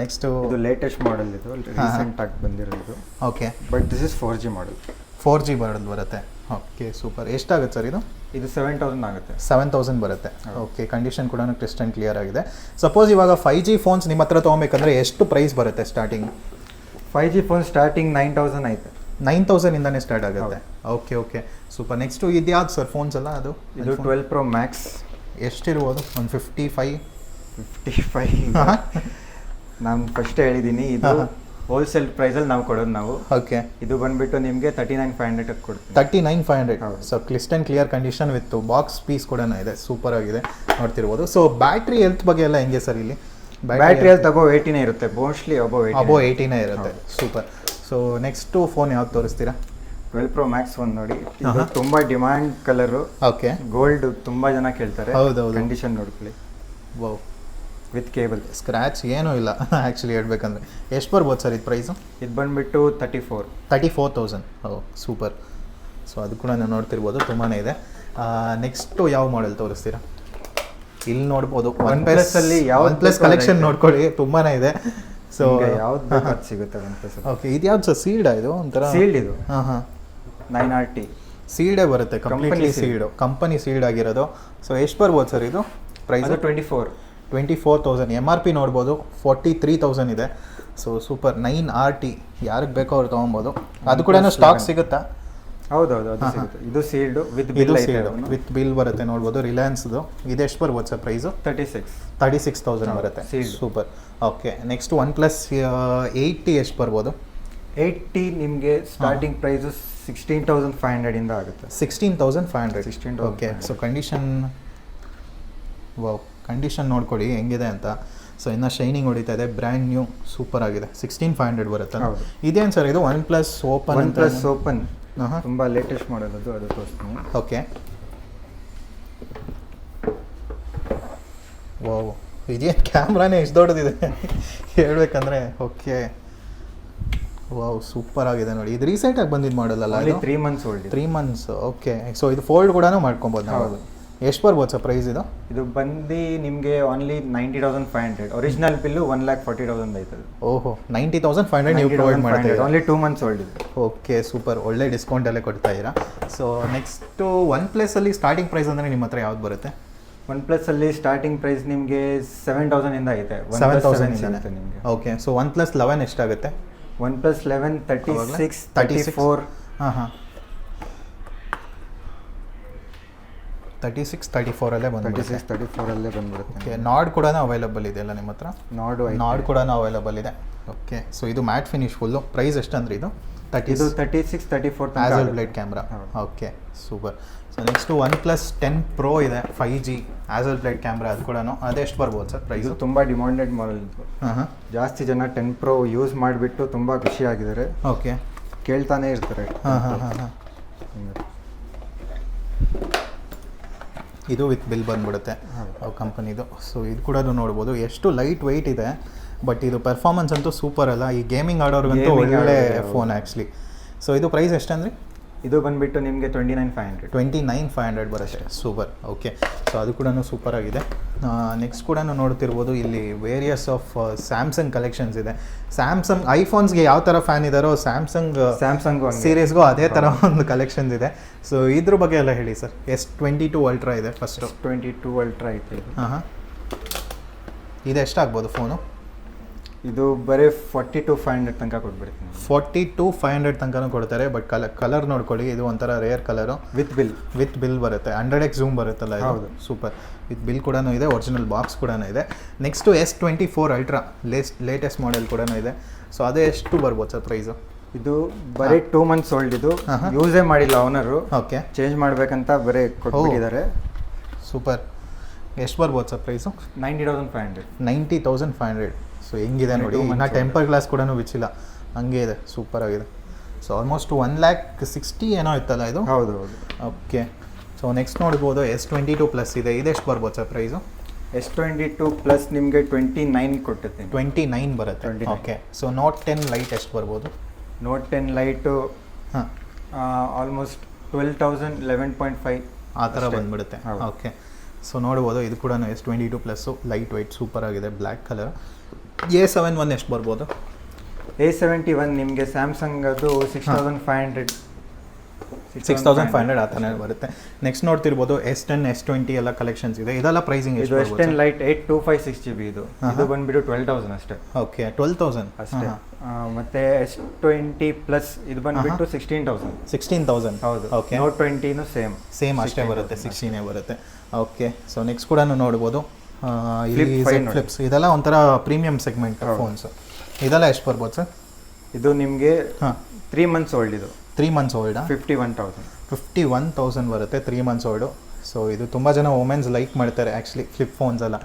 ನೆಕ್ಸ್ಟು ಇದು ಲೇಟೆಸ್ಟ್ ಮಾಡಲ್, ಇದು ರೀಸೆಂಟ್ ಆಗಿ ಬಂದಿರೋದು. Okay, but this is 4G model. 4G ಬರುತ್ತೆ. Okay, super. ಎಷ್ಟಾಗುತ್ತೆ ಸರ್ ಇದು? ಇದು 7,000 ಆಗುತ್ತೆ. 7,000 ಬರುತ್ತೆ. ಓಕೆ, ಕಂಡೀಷನ್ ಕೂಡ ಕ್ರಿಸ್ಟಲ್ ಕ್ಲಿಯರ್ ಆಗಿದೆ. ಸಪೋಸ್ ಇವಾಗ 5G ಫೋನ್ಸ್ ನಿಮ್ಮ ಹತ್ರ ತೊಗೊಬೇಕಂದ್ರೆ ಎಷ್ಟು ಪ್ರೈಸ್ ಬರುತ್ತೆ ಸ್ಟಾರ್ಟಿಂಗ್? 5G ಫೋನ್ ಸ್ಟಾರ್ಟಿಂಗ್ 9,000 ಐತೆ. 9,000 ಇಂದಾನೇ ಸ್ಟಾರ್ಟ್ ಆಗುತ್ತೆ. ಓಕೆ. ಸೂಪರ್. ನೆಕ್ಸ್ಟು ಇದು ಯಾವ್ದು ಸರ್ ಫೋನ್ಸ್ ಎಲ್ಲ? ಅದು ಇದು 12 Pro Max. ಎಷ್ಟಿರ್ಬೋದು? ಒಂದು 55. ನಾನು ಫಸ್ಟ್ ಹೇಳಿದ್ದೀನಿ, ಇದು ಹೋಲ್ಸೇಲ್ ಪ್ರೈಸಲ್ಲಿ ನಾವು ಕೊಡೋದು ನಾವು. ಓಕೆ, ಇದು ಬಂದುಬಿಟ್ಟು ನಿಮಗೆ 39,500 ಕೊಡ್ತೀನಿ. 39,500. ಸೊ ಕ್ಲಿಸ್ಟನ್ clear condition with box piece ಕೂಡ ಇದೆ. ಸೂಪರ್ ಆಗಿದೆ, ನೋಡ್ತಿರ್ಬೋದು. ಸೊ ಬ್ಯಾಟ್ರಿ ಹೆಲ್ತ್ ಬಗ್ಗೆ ಎಲ್ಲ ಹೆಂಗೆ ಸರ್ ಇಲ್ಲಿ? ಬ್ಯಾಟ್ರಿ ಹೆಲ್ತ್ ಅಬೌವ್ 80 ಇರುತ್ತೆ, ಮೋಸ್ಟ್ಲಿ ಅಬೌವ್ 80 ಇರುತ್ತೆ. ಸೂಪರ್. ಸೊ ನೆಕ್ಸ್ಟು ಫೋನ್ ಯಾವ್ದು ತೋರಿಸ್ತೀರಾ? 12 Pro Max ಒಂದು ನೋಡಿ. ಇದು ತುಂಬ ಡಿಮ್ಯಾಂಡ್ ಕಲರು. ಓಕೆ, ಗೋಲ್ಡ್ ತುಂಬ ಜನ ಕೇಳ್ತಾರೆ. ಹೌದು. ಕಂಡೀಷನ್ ನೋಡ್ಕೊಳ್ಳಿ. Wow, with cable. ಸ್ಕ್ರ್ಯಾಚ್ ಏನೂ ಇಲ್ಲ ಆ್ಯಕ್ಚುಲಿ ಹೇಳ್ಬೇಕಂದ್ರೆ. ಎಷ್ಟು ಬರ್ಬೋದು ಸರ್ ಇದು ಪ್ರೈಸು? ಇದು ಬಂದುಬಿಟ್ಟು 34,000. ಓ, ಸೂಪರ್. ಸೊ ಅದು ಕೂಡ ನಾನು ನೋಡ್ತಿರ್ಬೋದು, ತುಂಬಾ ಇದೆ. ನೆಕ್ಸ್ಟು ಯಾವ ಮಾಡೆಲ್ ತೋರಿಸ್ತೀರಾ? ಇಲ್ಲಿ ನೋಡ್ಬೋದು ಒನ್ ಪ್ಲಸ್ ಕಲೆಕ್ಷನ್ ನೋಡ್ಕೊಳ್ಳಿ, ತುಂಬಾ ಇದೆ. ಸೊ ಯಾವ್ದು ಸಿಗುತ್ತೆ OnePlus. ಓಕೆ, ಇದು ಯಾವ್ದು ಸರ್? ಸೀಲ್ಡ್ ಇದು ಒಂಥರ? ಸೀಲ್ಡ್ ಇದು. ಹಾಂ. 9RT ಸೀಲ್ಡೇ ಬರುತ್ತೆ, ಕಂಪ್ಲೀಟ್ಲಿ ಸೀಲ್ಡು, ಕಂಪನಿ ಸೀಲ್ಡ್ ಆಗಿರೋದು. ಸೊ ಎಷ್ಟು ಬರ್ಬೋದು ಸರ್ ಇದು ಪ್ರೈಸ್? 24,000. MRP ನೋಡ್ಬೋದು 43,000 ಇದೆ. So super. 9RT ಯಾರಿಗೆ ಬೇಕೋ ಅವ್ರು ತೊಗೊಬೋದು. ಅದು ಕೂಡ ಸ್ಟಾಕ್ ಸಿಗುತ್ತಾ? ಹೌದು, ಅದು ಸಿಗುತ್ತೆ. ಇದು ಸೀಲ್ಡು ವಿತ್ ಬಿಲ್ ಬರುತ್ತೆ, ನೋಡ್ಬೋದು. ರಿಲಯನ್ಸ್ದು. ಇದು ಎಷ್ಟು ಬರ್ಬೋದು ಸರ್ ಪ್ರೈಸು? 36,000 ಬರುತ್ತೆ. Super. Okay, next OnePlus 8T ಎಷ್ಟು ಬರ್ಬೋದು? 8T ನಿಮಗೆ ಸ್ಟಾರ್ಟಿಂಗ್ ಪ್ರೈಸು 16,500 ಇಂದ ಆಗುತ್ತೆ. 16,500. ಓಕೆ. ಸೊ ಕಂಡೀಷನ್ ನೋಡ್ಕೊಳ್ಳಿ ಹೆಂಗಿದೆ ಅಂತ. ಸೊ ಇನ್ನು ಶೈನಿಂಗ್ ಹೊಡಿತಾ ಇದೆ, ಬ್ರ್ಯಾಂಡ್ ನ್ಯೂ, ಸೂಪರ್ ಆಗಿದೆ. 16,500 ಬರುತ್ತೆ. ಇದೇನು ಸರ್ ಇದು? OnePlus ಓಪನ್ ತುಂಬ ಲೇಟೆಸ್ಟ್ ಮಾಡಲ್, ಅದು ತೋರಿಸ್ತೀನಿ. ಓಕೆ. ವಾವ್, ಇದೇನು ಕ್ಯಾಮ್ರಾನೇ ಎಷ್ಟು ದೊಡ್ಡದಿದೆ ಹೇಳ್ಬೇಕಂದ್ರೆ. ಓಕೆ, ವಾವ್, ಸೂಪರ್ ಆಗಿದೆ ನೋಡಿ. ಇದು ರೀಸೆಂಟಾಗಿ ಬಂದಿದ್ದು ಮಾಡಲ್ಲ? 3 months old. 3 months. Okay. So ಇದು ಫೋಲ್ಡ್ ಕೂಡ ಮಾಡ್ಕೊಬೋದು ನಾವು. ಎಷ್ಟು ಬರ್ಬೋದು ಸರ್ ಪ್ರೈಸ್ ಇದು? ಇದು ಬಂದು ನಿಮಗೆ ಓನ್ಲಿ 90,500. ಒರಿಜಿನಲ್ ಬಿಲ್ಲು 1,40,000 ಆಯ್ತದೆ. ಓಹೋ, 90,500 ನೀವು ಪ್ರೊವೈಡ್ ಮಾಡ್ತೀರಾ? ಓನ್ಲಿ 2 months ಓಲ್ಡ್ ಇದೆ. Okay, super. ಒಳ್ಳೆ ಡಿಸ್ಕೌಂಟಲ್ಲೇ ಕೊಡ್ತಾ ಇದ್ದೀರಾ. ಸೊ ನೆಕ್ಸ್ಟು OnePlusಲ್ಲಿ ಸ್ಟಾರ್ಟಿಂಗ್ ಪ್ರೈಸ್ ಅಂದರೆ ನಿಮ್ಮ ಹತ್ರ ಯಾವ್ದು ಬರುತ್ತೆ? OnePlusಲ್ಲಿ ಸ್ಟಾರ್ಟಿಂಗ್ ಪ್ರೈಸ್ ನಿಮಗೆ 7,000 ಇಂದ ಐತೆ. 7,000 ನಿಮಗೆ. ಓಕೆ. ಸೊ OnePlus 11 ಎಷ್ಟಾಗುತ್ತೆ? OnePlus 11 36 34. ಹಾಂ. 36 34 ಅಲ್ಲೇ ಬಂದ್ಬಿಡುತ್ತೆ. 36 34 ಅಲ್ಲೇ ಬಂದ್ಬಿಡುತ್ತೆ. ಓಕೆ. ನಾಡ್ ಕೂಡ ಅವೈಲಬಲ್ ಇದೆಯಲ್ಲ ನಿಮ್ಮ ಹತ್ರ? ನಾಡ್ ಕೂಡ ಅವೈಲಬಲ್ ಇದೆ. ಓಕೆ. ಸೊ ಇದು ಮ್ಯಾಟ್ ಫಿನಿಶ್ ಫುಲ್ಲು. ಪ್ರೈಸ್ ಎಷ್ಟಂದ್ರೆ ಇದು? 36 34 Hasselblad camera. Okay, super. So next OnePlus 10 Pro ಇದೆ, 5G ಆ್ಯಸಲ್ ಬ್ಲೇಡ್ ಕ್ಯಾಮ್ರಾ. ಅದು ಕೂಡ ಅದೆಷ್ಟು ಬರ್ಬೋದು ಸರ್ ಪ್ರೈಸು? ತುಂಬ ಡಿಮಾಂಡೆಡ್ ಮಾಡೆಲ್ ಇದು. ಜಾಸ್ತಿ ಜನ 10 Pro ಯೂಸ್ ಮಾಡಿಬಿಟ್ಟು ತುಂಬ ಖುಷಿಯಾಗಿದ್ದಾರೆ. ಓಕೆ, ಕೇಳ್ತಾನೆ ಇರ್ತಾರೆ. ಇದು ವಿತ್ ಬಿಲ್ ಬಂದ್ಬಿಡುತ್ತೆ ಕಂಪನಿದು. ಸೊ ಇದು ಕೂಡ ನೋಡ್ಬೋದು, ಎಷ್ಟು ಲೈಟ್ ವೆಯ್ಟ್ ಇದೆ. ಬಟ್ ಇದು ಪರ್ಫಾರ್ಮೆನ್ಸ್ ಅಂತೂ ಸೂಪರ್ ಅಲ್ಲ, ಈ ಗೇಮಿಂಗ್ ಆಡೋರ್ಗಂತೂ ಒಳ್ಳೆ ಫೋನ್ ಆ್ಯಕ್ಚುಲಿ. ಸೊ ಇದು ಪ್ರೈಸ್ ಎಷ್ಟಂದ್ರೆ? ಇದು ಬಂದುಬಿಟ್ಟು ನಿಮಗೆ 29,500 ಬರುತ್ತೆ. ಸೂಪರ್. ಓಕೆ. ಸೊ ಅದು ಕೂಡ ಸೂಪರ್ ಆಗಿದೆ. ನೆಕ್ಸ್ಟ್ ಕೂಡ ನೋಡ್ತಿರ್ಬೋದು, ಇಲ್ಲಿ ವೇರಿಯಸ್ ಆಫ್ ಸ್ಯಾಮ್ಸಂಗ್ ಕಲೆಕ್ಷನ್ಸ್ ಇದೆ. ಸ್ಯಾಮ್ಸಂಗ್ ಐಫೋನ್ಸ್ಗೆ ಯಾವ ಥರ ಫ್ಯಾನ್ ಇದ್ದಾರೋ ಸ್ಯಾಮ್ಸಂಗ್ ಸೀರೀಸ್ಗೂ ಅದೇ ಥರ ಒಂದು ಕಲೆಕ್ಷನ್ಸ್ ಇದೆ. ಸೊ ಇದ್ರ ಬಗ್ಗೆ ಎಲ್ಲ ಹೇಳಿ ಸರ್. S22 Ultra ಇದೆ ಫಸ್ಟು. S22 Ultra ಐತೆ. ಹಾಂ. ಇದು ಎಷ್ಟಾಗ್ಬೋದು ಫೋನು? ಇದು ಬರೀ 42,500 ತನಕ ಕೊಟ್ಬಿಡ್ತೀನಿ. 42,500 ತನಕನೂ ಕೊಡ್ತಾರೆ. ಬಟ್ ಕಲರ್ ನೋಡ್ಕೊಳ್ಳಿ, ಇದು ಒಂಥರ ರೇರ್ ಕಲರು. ವಿತ್ ಬಿಲ್ ಬರುತ್ತೆ. 100x ಝೂಮ್ ಬರುತ್ತಲ್ಲ ಇದು. ಹೌದು, ಸೂಪರ್. ವಿತ್ ಬಿಲ್ ಕೂಡ ಇದೆ, ಒರಿಜಿನಲ್ ಬಾಕ್ಸ್ ಕೂಡ ಇದೆ. Next S24 Ultra latest model ಕೂಡ ಇದೆ. ಸೊ ಅದೇ ಎಷ್ಟು ಬರ್ಬೋದು ಸರ್ ಪ್ರೈಸು? ಇದು ಬರೀ 2 months ಓಲ್ಡ್. ಇದು ಯೂಸೇ ಮಾಡಿಲ್ಲ ಓನರು. ಓಕೆ, ಚೇಂಜ್ ಮಾಡ್ಬೇಕಂತ ಬರೀ ಕೊಟ್ಬಿಟ್ಟಿದ್ದಾರೆ. ಸೂಪರ್. ಎಷ್ಟು ಬರ್ಬೋದು ಸರ್ ಪ್ರೈಸು? 90,500. 90,500. ಸೊ ಹೆಂಗಿದೆ ನೋಡಿ, ಇನ್ನು ಟೆಂಪರ್ ಗ್ಲಾಸ್ ಕೂಡ ಬಿಚ್ಚಿಲ್ಲ, ಹಂಗೆ ಇದೆ, ಸೂಪರ್ ಆಗಿದೆ. ಸೊ ಆಲ್ಮೋಸ್ಟ್ 1,60,000 ಏನೋ ಇತ್ತಲ್ಲ ಇದು? ಹೌದು ಹೌದು. ಓಕೆ, ಸೊ ನೆಕ್ಸ್ಟ್ ನೋಡ್ಬೋದು S22 ಪ್ಲಸ್ ಇದೆ, ಇದೆಷ್ಟು ಬರ್ಬೋದು ಸರ್ ಪ್ರೈಸು? S22 ಪ್ಲಸ್ ನಿಮಗೆ 29 ಕೊಟ್ಟಿರ್ತೀನಿ. 29 ಬರುತ್ತೆ. ಓಕೆ, ಸೊ Note 10 ಲೈಟ್ ಎಷ್ಟು ಬರ್ಬೋದು? Note 10 ಲೈಟು ಹಾಂ, ಆಲ್ಮೋಸ್ಟ್ 12,000, 11.5 ಆ ಥರ ಬಂದುಬಿಡುತ್ತೆ. ಓಕೆ, ಸೊ ನೋಡ್ಬೋದು ಇದು ಕೂಡ S22 plus, light white super ಆಗಿದೆ, ಬ್ಲ್ಯಾಕ್ ಕಲರ್. A71 ಎಷ್ಟು ಬರ್ಬೋದು? A71 ನಿಮಗೆ ಸ್ಯಾಮ್ಸಂಗ್ ಅದು 6,500 6,500 ಆ ಥರ ಬರುತ್ತೆ. ನೆಕ್ಸ್ಟ್ ನೋಡ್ತಿರ್ಬೋದು S10, S20 ಎಲ್ಲ ಕಲೆಕ್ಷನ್ಸ್ ಇದೆ, ಇದೆಲ್ಲ ಪ್ರೈಸಿಂಗ್ ಇದು S10 ಲೈಟ್ 8256 GB ಇದು ಬಂದ್ಬಿಟ್ಟು 12,000 ಅಷ್ಟೇ. ಓಕೆ, 12,000 ಅಷ್ಟೇ. ಮತ್ತೆ S20 ಪ್ಲಸ್ ಇದು ಬಂದ್ಬಿಟ್ಟು 16,000. 16,000. ಹೌದು. ಓಕೆ, Note 20 ಸೇಮ್ ಅಷ್ಟೇ ಬರುತ್ತೆ, 16 ಬರುತ್ತೆ. ಓಕೆ, ಸೊ ನೆಕ್ಸ್ಟ್ ಕೂಡ ನೋಡ್ಬೋದು ಫ್ಲಿಪ್ಸ್, ಇದೆಲ್ಲ ಒಂಥರ ಪ್ರೀಮಿಯಂ ಸೆಗ್ಮೆಂಟ್ ಫೋನ್ಸ್. ಇದೆಲ್ಲ ಎಷ್ಟು ಬರ್ಬೋದು ಸರ್? ಇದು ನಿಮಗೆ 3 months ಓಲ್ಡ್. ಇದು 3 months ಓಲ್ಡಾ? 51,000 ಬರುತ್ತೆ, 3 months ಓಲ್ಡು. ಸೊ ಇದು ತುಂಬ ಜನ ವುಮೆನ್ಸ್ ಲೈಕ್ ಮಾಡ್ತಾರೆ ಆ್ಯಕ್ಚುಲಿ ಫ್ಲಿಪ್ ಫೋನ್ಸ್ ಎಲ್ಲ.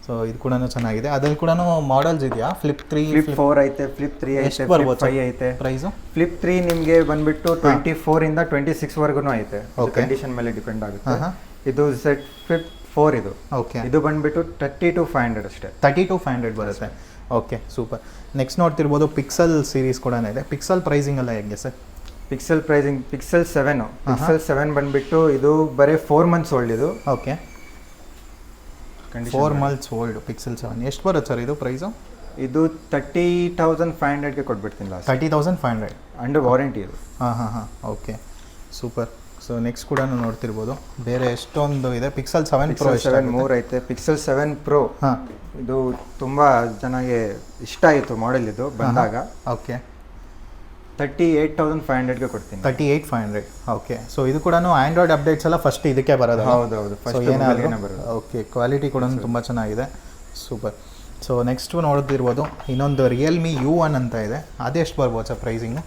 ಸೊ ಇದು ಕೂಡ ಚೆನ್ನಾಗಿದೆ. ಅದ್ರಲ್ಲಿ ಕೂಡ ಮಾಡೆಲ್ಸ್ ಇದೆಯಾ? ಫ್ಲಿಪ್ 3, ಫ್ಲಿಪ್ 4 ಐತೆ, ಫ್ಲಿಪ್ 3 ಐತೆ, ಫ್ಲಿಪ್ 5 ಐತೆ. ಪ್ರೈಸು ಫ್ಲಿಪ್ 3 ನಿಮಗೆ ಬಂದ್ಬಿಟ್ಟು 24 ಇಂದ 26 ವರ್ಗು ಐತೆ. ಕಂಡೀಷನ್ ಮೇಲೆ ಡಿಪೆಂಡ್ ಆಗುತ್ತೆ. ಇದು Z ಫ್ಲಿಪ್ 4 ಇದು. ಓಕೆ, ಇದು ಬಂದ್ಬಿಟ್ಟು 32,500 ಅಷ್ಟೇ. 32,500 ಬರುತ್ತೆ. Okay, super. ನೆಕ್ಸ್ಟ್ ನೋಡ್ತಿರ್ಬೋದು ಪಿಕ್ಸೆಲ್ ಸೀರೀಸ್ ಕೂಡ ಇದೆ. ಪಿಕ್ಸೆಲ್ ಪ್ರೈಸಿಂಗ್ ಎಲ್ಲ ಹೆಂಗೆ ಸರ್? ಪಿಕ್ಸೆಲ್ ಪ್ರೈಸಿಂಗ್ ಪಿಕ್ಸೆಲ್ 7 ಬಂದ್ಬಿಟ್ಟು ಇದು ಬರೀ 4 months ಓಲ್ಡ್ ಇದು. ಓಕೆ, 4 months ಓಲ್ಡ್ ಪಿಕ್ಸೆಲ್ 7 ಎಷ್ಟು ಬರುತ್ತೆ ಸರ್ ಇದು ಪ್ರೈಸು? ಇದು 30,500ಗೆ ಕೊಟ್ಬಿಡ್ತೀನಿ ಲಾಸ್ಟ್. 30,500 ಅಂಡರ್ ವಾರಂಟಿ ಇದು. ಹಾಂ, ಓಕೆ, ಸೂಪರ್. ಸೊ ನೆಕ್ಸ್ಟ್ ಕೂಡ ನೋಡ್ತಿರ್ಬೋದು ಬೇರೆ ಎಷ್ಟೊಂದು ಇದೆ. ಪಿಕ್ಸೆಲ್ 7 Pro 3 ಐತೆ. ಪಿಕ್ಸೆಲ್ 7 Pro ಇದು ತುಂಬ ಚೆನ್ನಾಗಿ ಇಷ್ಟ ಆಯಿತು ಮಾಡೆಲ್ ಇದು ಬಂದಾಗ. ಓಕೆ, 38,500ಗೆ ಕೊಡ್ತೀನಿ. 38,500. ಓಕೆ, ಸೊ ಇದು ಕೂಡ ಆಂಡ್ರಾಯ್ಡ್ ಅಪ್ಡೇಟ್ಸ್ ಎಲ್ಲ ಫಸ್ಟ್ ಇದಕ್ಕೆ ಬರೋದು? ಹೌದೌದು, ಫಸ್ಟ್ ಬರೋದು. ಓಕೆ, ಕ್ವಾಲಿಟಿ ಕೂಡ ತುಂಬ ಚೆನ್ನಾಗಿದೆ, ಸೂಪರ್. ಸೊ ನೆಕ್ಸ್ಟ್ ನೋಡ್ತಿರ್ಬೋದು ಇನ್ನೊಂದು ರಿಯಲ್ಮಿ U1 ಅಂತ ಇದೆ, ಅದೆಷ್ಟು ಬರ್ಬೋದು ಸರ್ ಪ್ರೈಸಿಂಗು?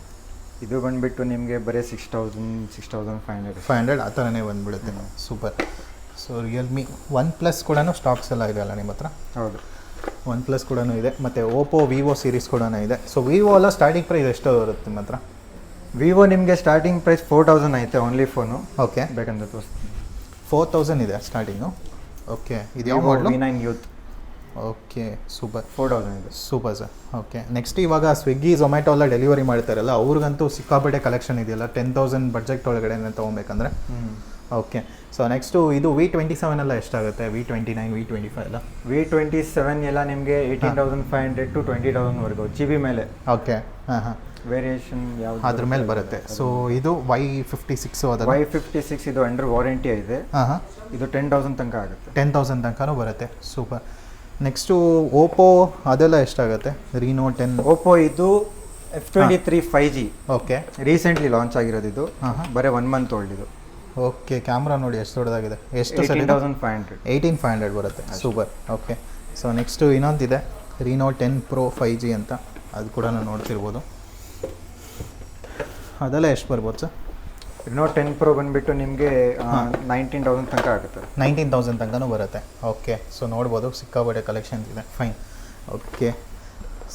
ಇದು ಬಂದುಬಿಟ್ಟು ನಿಮಗೆ ಬರೀ 6,500 ಆ ಥರನೇ ಬಂದುಬಿಡುತ್ತೆ. ಸೂಪರ್. ಸೊ ರಿಯಲ್ಮಿ OnePlus ಕೂಡ ಸ್ಟಾಕ್ಸ್ ಎಲ್ಲ ಇದೆ ಅಲ್ಲ ನಿಮ್ಮ ಹತ್ರ? ಹೌದು, OnePlus ಕೂಡ ಇದೆ, ಮತ್ತು ಓಪೋ ವಿವೋ ಸೀರೀಸ್ ಕೂಡ ಇದೆ. ಸೊ ವಿವೋ ಎಲ್ಲ ಸ್ಟಾರ್ಟಿಂಗ್ ಪ್ರೈಸ್ ಎಷ್ಟು ಬರುತ್ತೆ ನಿಮ್ಮ ಹತ್ರ? ವಿವೋ ನಿಮಗೆ ಸ್ಟಾರ್ಟಿಂಗ್ ಪ್ರೈಸ್ 4,000 ಐತೆ ಓನ್ಲಿ ಫೋನು. ಓಕೆ, ಬೇಕಂದ್ರೆ ತೋರಿಸ್ತೀನಿ. 4,000 ಇದೆ ಸ್ಟಾರ್ಟಿಂಗು. ಓಕೆ, ಇದು ಯಾವ ಮಾಡಲು? V9 youth. Okay, super. 4,000 ಇದೆ. Super sir. ಓಕೆ, ನೆಕ್ಸ್ಟ್ ಇವಾಗ ಸ್ವಿಗ್ಗಿ ಝೊಮ್ಯಾಟೊ ಎಲ್ಲ ಡೆಲಿವರಿ ಮಾಡ್ತಾರಲ್ಲ, ಅವ್ರಿಗಂತೂ ಸಿಕ್ಕಾಪಟ್ಟೆ ಕಲೆಕ್ಷನ್ ಇದೆಯಲ್ಲ 10,000 ಬಡ್ಜೆಟ್ ಒಳಗಡೆ ತೊಗೊಬೇಕಂದ್ರೆ. ಓಕೆ, ಸೊ ನೆಕ್ಸ್ಟು ಇದು V27 ಎಲ್ಲ ಎಷ್ಟಾಗುತ್ತೆ? V29, V25 ಎಲ್ಲ? V27 ಎಲ್ಲ ನಿಮಗೆ 18,500 to 20,000ವರೆಗೂ GB ಮೇಲೆ. ಓಕೆ, ಹಾಂ, ವೇರಿಯೇಷನ್ ಯಾವುದು ಅದ್ರ ಮೇಲೆ ಬರುತ್ತೆ. ಸೊ ಇದು Y56 ಅದರ? Y56 ಇದು ಅಂಡರ್ ವಾರಂಟಿ ಇದೆ. ಇದು 10,000 ತನಕ ಆಗುತ್ತೆ. 10,000 ತನಕನೂ ಬರುತ್ತೆ, ಸೂಪರ್. ನೆಕ್ಸ್ಟು ಓಪೋ ಅದೆಲ್ಲ ಎಷ್ಟಾಗುತ್ತೆ? Reno 10. ಓಪೋ ಇದು F23 5G. Okay, recently launch ಆಗಿರೋದು ಇದು. ಬರೀ 1 month ಓಲ್ಡ್ ಇದು. ಓಕೆ, ಕ್ಯಾಮ್ರಾ ನೋಡಿ ಎಷ್ಟು ದೊಡ್ಡದಾಗಿದೆ. ಎಷ್ಟು? 18,500 ಬರುತ್ತೆ, ಸೂಪರ್. ಓಕೆ, ಸೊ ನೆಕ್ಸ್ಟು ಇನ್ನೊಂದಿದೆ Reno 10 Pro 5G ಅಂತ, ಅದು ಕೂಡ ನೋಡ್ತಿರ್ಬೋದು. ಅದೆಲ್ಲ ಎಷ್ಟು ಬರ್ಬೋದು ಸರ್? Reno 10 Pro ಬಂದುಬಿಟ್ಟು ನಿಮಗೆ 19,000 ತನಕ ಆಗುತ್ತೆ. 19,000 ತನಕನೂ ಬರುತ್ತೆ. ಓಕೆ, ಸೊ ನೋಡ್ಬೋದು ಸಿಕ್ಕಾಪಟ್ಟೆ ಕಲೆಕ್ಷನ್ಸ್ ಇದೆ, fine. Okay,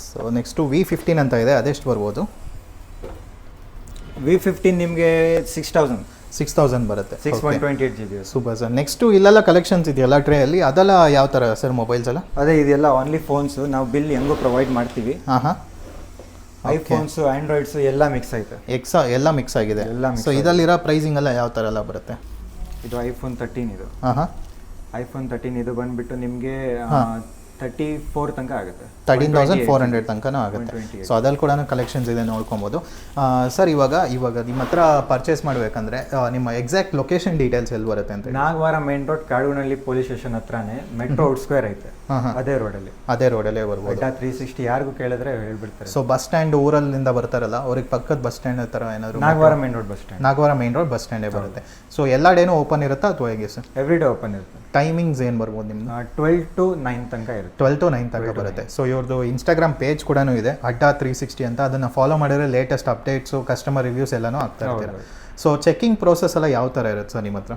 so next V15 ಅಂತ ಇದೆ, ಅದೆಷ್ಟು ಬರ್ಬೋದು? V15 ನಿಮಗೆ 6,000 ಬರುತ್ತೆ. 6.28 GB. Super sir. ನೆಕ್ಸ್ಟು ಇಲ್ಲೆಲ್ಲ ಕಲೆಕ್ಷನ್ಸ್ ಇದೆಯಲ್ಲ ಟ್ರೇಯಲ್ಲಿ, ಅದೆಲ್ಲ ಯಾವ ಥರ ಸರ್ ಮೊಬೈಲ್ಸ್ ಎಲ್ಲ? ಅದೇ ಇದೆಲ್ಲ ಓನ್ಲಿ ಫೋನ್ಸು, ನಾವು ಬಿಲ್ ಹೆಂಗೂ ಪ್ರೊವೈಡ್ ಮಾಡ್ತೀವಿ. ಐಫೋನ್ಸು, ಆಂಡ್ರಾಯ್ಡ್ಸು ಎಲ್ಲ ಮಿಕ್ಸ್ ಐತೆ. ಎಲ್ಲ ಮಿಕ್ಸ್ ಆಗಿದೆ. ಸೊ ಇದರಲ್ಲಿರೋ ಪ್ರೈಸಿಂಗ್ ಎಲ್ಲ ಯಾವ ಥರ ಎಲ್ಲ ಬರುತ್ತೆ? ಇದು iPhone 13 ಇದು. iPhone 13 ಇದು ಬಂದುಬಿಟ್ಟು ನಿಮಗೆ 34 ತನಕ ಆಗುತ್ತೆ. 13,400 ತನಕನೂ ಆಗುತ್ತೆ. ಸೊ ಅದ್ರಲ್ಲಿ ಕೂಡ ಕಲೆಕ್ಷನ್ಸ್ ಇದೆ, ನೋಡ್ಕೊಬೋದು. ಸರ್ ಇವಾಗ ನಿಮ್ಮ ಹತ್ರ ಪರ್ಚೇಸ್ ಮಾಡಬೇಕಂದ್ರೆ ನಿಮ್ಮ ಎಕ್ಸಾಕ್ಟ್ ಲೊಕೇಶನ್ ಡೀಟೇಲ್ಸ್ ಎಲ್ಲಿ ಬರುತ್ತೆ ಅಂತ? Nagawara main road, Kadunahalli police station ಹತ್ರನೇ, ಮೆಟ್ರೋ ಔಟ್ ಸ್ಕ್ವೇರ್ ಐತೆ. ಅದೇ ರೋಡಲ್ಲೇ ಬರ್ಬೋದು. 360 ಯಾರಿಗೂ ಕೇಳಿದ್ರೆ ಹೇಳ್ಬಿಡ್ತಾರೆ. ಸೊ ಬಸ್ ಸ್ಟ್ಯಾಂಡ್ ಊರಲ್ಲಿಂದ ಬರ್ತಾರಲ್ಲ ಅವ್ರಿಗೆ ಪಕ್ಕದ ಬಸ್ ಸ್ಟ್ಯಾಂಡ್ ಥರ ಏನಾದರೂ? Nagawara main road bus stand. Nagawara main road bus ಸ್ಟ್ಯಾಂಡೇ ಬರುತ್ತೆ. ಸೊ ಎಲ್ಲ ಡೇನೂ ಓಪನ್ ಇರುತ್ತಾ ಅಥವಾ ಹೇಗೆ ಸರ್? ಎವ್ರಿ ಡೇ ಓಪನ್ ಇರುತ್ತೆ. ಟೈಮಿಂಗ್ಸ್ ಏನು ಬರ್ಬೋದು ನಿಮ್ದು? 12 to 9 ತನಕ ಇರುತ್ತೆ. 12 to 9 ತನಕ ಬರುತ್ತೆ. ಸೊ ಇವ್ರದ್ದು ಇನ್ಸ್ಟಾಗ್ರಾಮ್ ಪೇಜ್ ಕೂಡ ಇದೆ, ಅಡ್ಡಾ 360 ಅಂತ. ಅದನ್ನು ಫಾಲೋ ಮಾಡಿದ್ರೆ ಲೇಟೆಸ್ಟ್ ಅಪ್ಡೇಟ್ಸು, ಕಸ್ಟಮರ್ ರಿವ್ಯೂಸ್ ಎಲ್ಲನೂ ಆಗ್ತಾ ಇರ್ತೀರ. ಸೊ ಚೆಕಿಂಗ್ ಪ್ರೋಸೆಸ್ ಎಲ್ಲ ಯಾವ ಥರ ಇರುತ್ತೆ ಸರ್ ನಿಮ್ಮ ಹತ್ರ?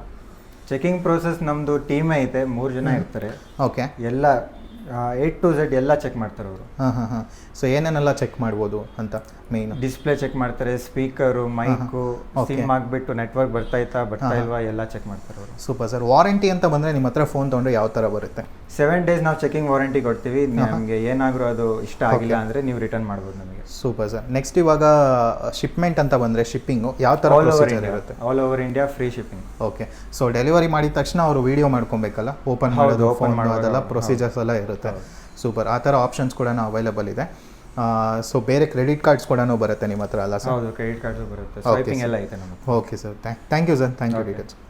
ಚೆಕಿಂಗ್ ಪ್ರೋಸೆಸ್ ನಮ್ಮದು ಟೀಮ್ ಐತೆ, 3 ಜನ ಇರ್ತಾರೆ. ಓಕೆ. ಎಲ್ಲ A to Z ಎಲ್ಲ ಚೆಕ್ ಮಾಡ್ತಾರೆ ಅವರು. ಹಾಂ. ಸೊ ಏನೇನೆಲ್ಲ ಚೆಕ್ ಮಾಡ್ಬೋದು ಅಂತ? ಮೇನ್ ಡಿಸ್ಪ್ಲೇ ಚೆಕ್ ಮಾಡ್ತಾರೆ, ಸ್ಪೀಕರು, ಮೈಕು, ಸಿಮ್ ಆಗಿಬಿಟ್ಟು ನೆಟ್ವರ್ಕ್ ಬರ್ತಾ ಇಲ್ವಾ ಎಲ್ಲ ಚೆಕ್ ಮಾಡ್ತಾರೆ ಅವರು. Super sir. ವಾರಂಟಿ ಅಂತ ಬಂದರೆ ನಿಮ್ಮ ಹತ್ರ ಫೋನ್ ತೊಗೊಂಡ್ರೆ ಯಾವ ಥರ ಬರುತ್ತೆ? 7 days ನಾವು ಚೆಕಿಂಗ್ ವಾರಂಟಿ ಕೊಡ್ತೀವಿ. ನಮಗೆ ಏನಾದರೂ ಅದು ಇಷ್ಟ ಆಗಿಲ್ಲ ಅಂದರೆ ನೀವು ರಿಟರ್ನ್ ಮಾಡ್ಬೋದು ನಮಗೆ. Super sir. ನೆಕ್ಸ್ಟ್ ಇವಾಗ ಶಿಪ್ಮೆಂಟ್ ಅಂತ ಬಂದರೆ ಶಿಪ್ಪಿಂಗು ಯಾವ ಥರ ಪ್ರೊಸೀಜರ್ ಇರುತ್ತೆ? All over India free shipping. Okay. So delivery ಮಾಡಿದ ತಕ್ಷಣ ಅವರು ವಿಡಿಯೋ ಮಾಡ್ಕೊಬೇಕಲ್ಲ, ಓಪನ್ ಮಾಡೋದು, ಓಪನ್ ಮಾಡೋದೆಲ್ಲ ಪ್ರೊಸೀಜರ್ಸ್ ಎಲ್ಲ ಇರುತ್ತೆ. ಸೂಪರ್. ಆ ಥರ ಆಪ್ಷನ್ಸ್ ಕೂಡ ಅವೈಲೇಬಲ್ ಇದೆ. ಸೊ ಬೇರೆ ಕ್ರೆಡಿಟ್ ಕಾರ್ಡ್ಸ್ ಕೂಡ ಬರುತ್ತೆ ನಿಮ್ಮ ಹತ್ರ ಅಲ್ಲ ಸರ್? ಹೌದು, ಕ್ರೆಡಿಟ್ ಕಾರ್ಡ್ಸು ಬರುತ್ತೆ, ಸ್ವೈಪಿಂಗ್ ಎಲ್ಲ ಐತೆ ನಮಗೆ. Okay sir, thank you sir, thank you details.